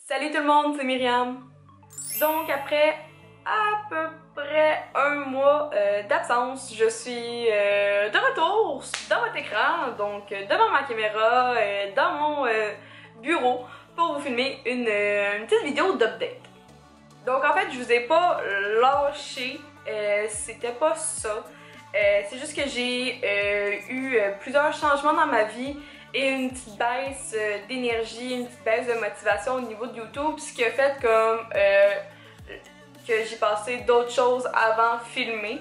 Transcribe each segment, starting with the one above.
Salut tout le monde, c'est Myriam. Donc après à peu près un mois d'absence, je suis de retour dans votre écran, donc devant ma caméra, dans mon bureau pour vous filmer une petite vidéo d'update. Donc en fait, je vous ai pas lâché, c'était pas ça. C'est juste que j'ai eu plusieurs changements dans ma vie et une petite baisse d'énergie, une petite baisse de motivation au niveau de YouTube, ce qui a fait comme que j'ai passé d'autres choses avant filmer.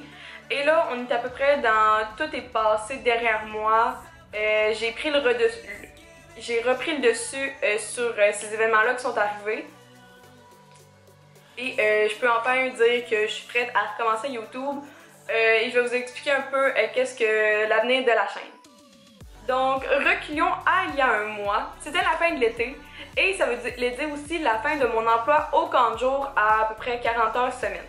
Et là, on est à peu près dans tout est passé derrière moi. J'ai repris le dessus sur ces événements-là qui sont arrivés. Et je peux enfin dire que je suis prête à recommencer YouTube. Et je vais vous expliquer un peu qu'est-ce que l'avenir de la chaîne. Donc, reculons à il y a un mois. C'était la fin de l'été. Et ça veut dire aussi la fin de mon emploi au camp de jour à peu près 40 heures semaine.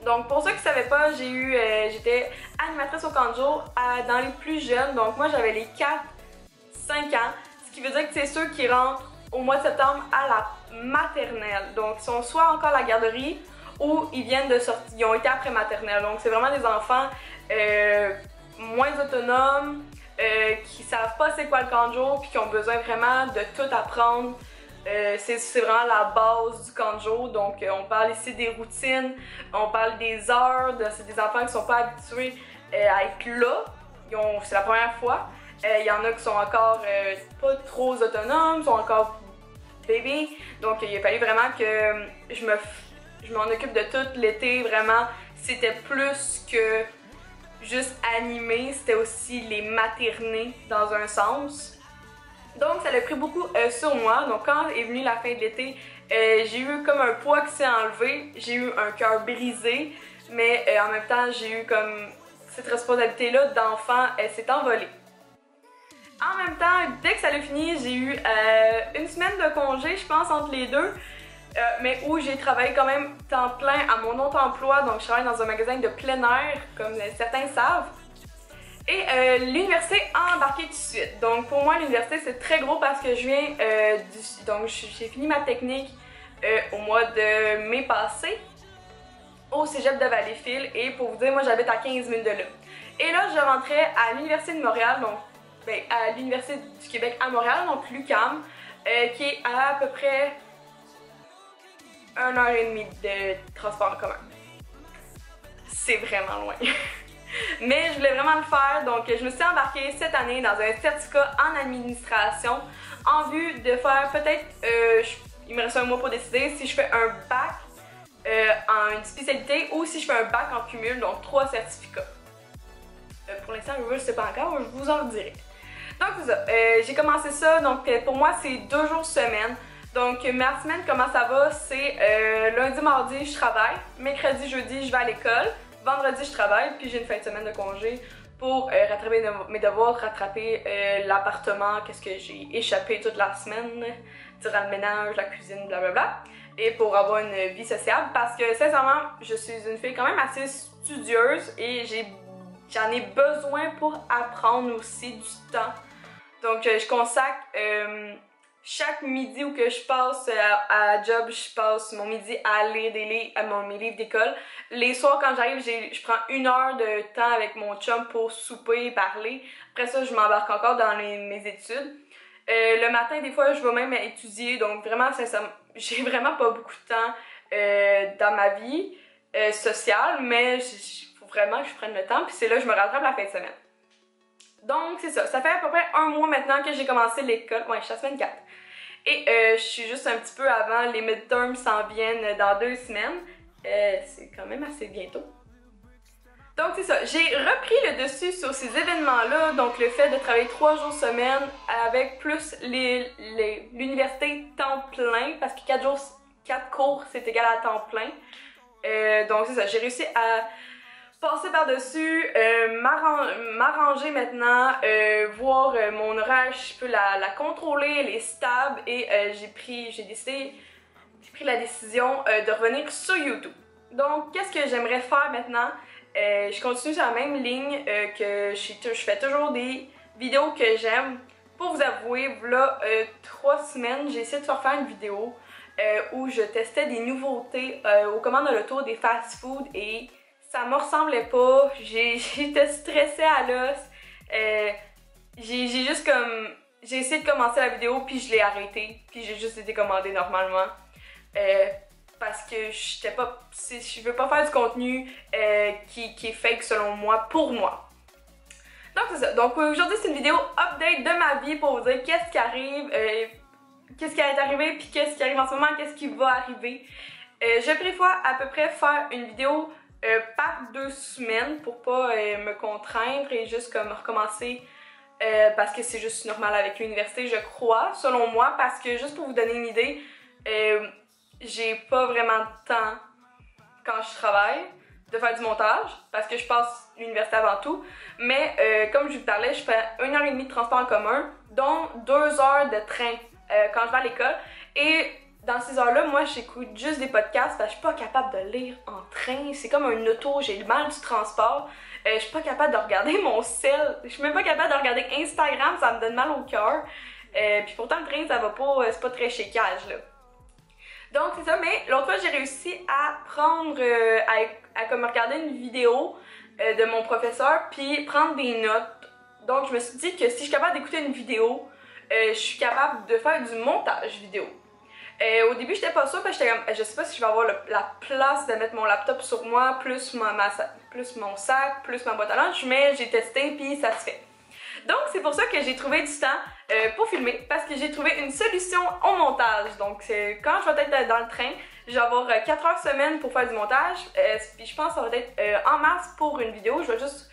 Donc, pour ceux qui ne savaient pas, j'étais animatrice au camp de jour dans les plus jeunes. Donc, moi, j'avais les 4-5 ans. Ce qui veut dire que c'est ceux qui rentrent au mois de septembre à la maternelle. Donc, ils sont soit encore à la garderie ou ils viennent de sortir, ils ont été après maternelle. Donc, c'est vraiment des enfants moins autonomes, qui savent pas c'est quoi le camp de jour puis qui ont besoin vraiment de tout apprendre. C'est vraiment la base du camp de jour. Donc on parle ici des routines, on parle des heures, c'est des enfants qui sont pas habitués à être là. C'est la première fois. Il y en a qui sont encore pas trop autonomes, sont encore bébés. Donc il a fallu vraiment que je m'en occupe de tout l'été. Vraiment, c'était plus que juste animer, c'était aussi les materner dans un sens. Donc ça a pris beaucoup sur moi. Donc quand est venue la fin de l'été, j'ai eu comme un poids qui s'est enlevé, j'ai eu un cœur brisé, mais en même temps j'ai eu comme cette responsabilité-là d'enfant, elle s'est envolée. En même temps, dès que ça a fini, j'ai eu une semaine de congé, je pense, entre les deux. Mais où j'ai travaillé quand même temps plein à mon autre emploi, donc je travaille dans un magasin de plein air, comme certains savent. Et l'université a embarqué tout de suite. Donc pour moi, l'université c'est très gros parce que je viens donc j'ai fini ma technique au mois de mai passé au cégep de Valleyfield. Et pour vous dire, moi j'habite à 15 minutes de là. Et là, je rentrais à l'université de Montréal, donc à l'université du Québec à Montréal, donc l'UQAM, qui est à peu près 1h30 de transport en commun. C'est vraiment loin. Mais je voulais vraiment le faire, donc je me suis embarquée cette année dans un certificat en administration en vue de faire peut-être, il me reste un mois pour décider si je fais un bac en une spécialité ou si je fais un bac en cumul, donc 3 certificats. Pour l'instant, je ne sais pas encore, je vous en dirai. Donc c'est ça, j'ai commencé ça, donc pour moi c'est 2 jours semaine. Donc ma semaine, comment ça va, c'est lundi, mardi, je travaille, mercredi, jeudi, je vais à l'école, vendredi, je travaille, puis j'ai une fin de semaine de congé pour rattraper mes devoirs, rattraper l'appartement, qu'est-ce que j'ai échappé toute la semaine, durant le ménage, la cuisine, blablabla, et pour avoir une vie sociable, parce que sincèrement, je suis une fille quand même assez studieuse et j'en ai besoin pour apprendre aussi du temps. Donc je consacre chaque midi où que je passe à la job, je passe mon midi à lire mes livres d'école. Les soirs quand j'arrive, je prends 1 heure de temps avec mon chum pour souper et parler. Après ça, je m'embarque encore dans mes études. Le matin, des fois, je vais même étudier. Donc vraiment, j'ai vraiment pas beaucoup de temps dans ma vie sociale, mais il faut vraiment que je prenne le temps. Puis c'est là que je me rattrape la fin de semaine. Donc c'est ça, ça fait à peu près un mois maintenant que j'ai commencé l'école, ouais je suis à semaine 4. Et je suis juste un petit peu avant, les midterms s'en viennent dans 2 semaines. C'est quand même assez bientôt. Donc c'est ça, j'ai repris le dessus sur ces événements-là, donc le fait de travailler 3 jours semaine avec plus l'université temps plein, parce que 4 cours c'est égal à temps plein. Donc c'est ça, j'ai réussi à passer par-dessus, m'arranger maintenant, voir mon horaire, je peux la contrôler, elle est stable et j'ai pris la décision de revenir sur YouTube. Donc, qu'est-ce que j'aimerais faire maintenant? Je continue sur la même ligne que je fais toujours des vidéos que j'aime, pour vous avouer, là, 3 semaines, j'ai essayé de faire une vidéo où je testais des nouveautés aux commandes de l'auto, des fast-food, et ça me ressemblait pas. J'étais stressée à l'os. J'ai juste comme... J'ai essayé de commencer la vidéo, puis je l'ai arrêtée, puis j'ai juste été commandée normalement. Parce que je veux pas faire du contenu qui est fake selon moi, pour moi. Donc c'est ça. Donc aujourd'hui c'est une vidéo update de ma vie pour vous dire qu'est-ce qui arrive, qu'est-ce qui est arrivé, puis qu'est-ce qui arrive en ce moment, qu'est-ce qui va arriver. Je prévois à peu près faire une vidéo par 2 semaines pour pas me contraindre et juste comme recommencer parce que c'est juste normal avec l'université, je crois, selon moi, parce que juste pour vous donner une idée, j'ai pas vraiment de temps quand je travaille de faire du montage parce que je passe l'université avant tout, mais comme je vous parlais, je fais 1h30 de transport en commun, dont 2 heures de train quand je vais à l'école, et dans ces heures-là, moi j'écoute juste des podcasts parce que je suis pas capable de lire en train, c'est comme un auto, j'ai le mal du transport, je suis pas capable de regarder mon cell, je suis même pas capable de regarder Instagram, ça me donne mal au cœur, puis pourtant le train ça va pas, c'est pas très chécage là. Donc c'est ça, mais l'autre fois j'ai réussi à prendre, à comme regarder une vidéo de mon professeur puis prendre des notes. Donc je me suis dit que si je suis capable d'écouter une vidéo, je suis capable de faire du montage vidéo. Au début j'étais pas sûre parce que j'étais comme, je sais pas si je vais avoir la place de mettre mon laptop sur moi, plus mon sac, plus ma boîte à lunch, mais j'ai testé puis ça se fait. Donc c'est pour ça que j'ai trouvé du temps pour filmer, parce que j'ai trouvé une solution au montage. Donc quand je vais être dans le train, je vais avoir 4 heures semaine pour faire du montage, puis je pense que ça va être en mars pour une vidéo. Je vais juste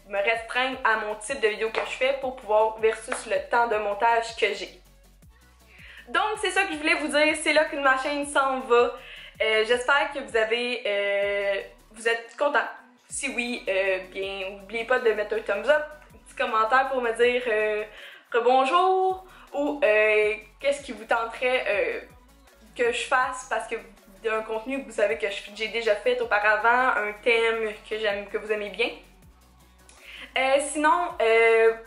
me restreindre à mon type de vidéo que je fais pour pouvoir versus le temps de montage que j'ai. Donc c'est ça que je voulais vous dire, c'est là que ma chaîne s'en va. J'espère que vous êtes contents. Si oui, bien n'oubliez pas de mettre un thumbs up, commentaire pour me dire rebonjour ou qu'est-ce qui vous tenterait que je fasse parce que d'un contenu que vous savez que j'ai déjà fait auparavant, un thème que vous aimez bien. Sinon,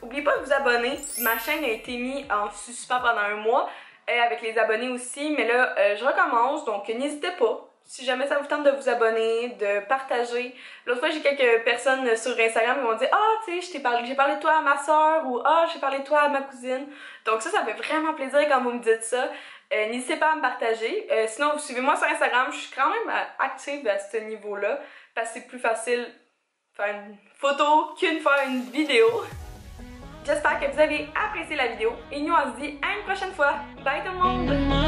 n'oubliez pas de vous abonner. Ma chaîne a été mise en suspens pendant 1 mois avec les abonnés aussi, mais là je recommence, donc n'hésitez pas. Si jamais ça vous tente de vous abonner, de partager. L'autre fois, j'ai quelques personnes sur Instagram qui m'ont dit « Ah, tu sais, j'ai parlé de toi à ma soeur » ou « Ah, j'ai parlé de toi à ma cousine ». Donc ça fait vraiment plaisir quand vous me dites ça. N'hésitez pas à me partager. Sinon, vous suivez-moi sur Instagram. Je suis quand même active à ce niveau-là parce que c'est plus facile de faire une photo qu'une faire une vidéo. J'espère que vous avez apprécié la vidéo et nous on se dit à une prochaine fois. Bye tout le monde!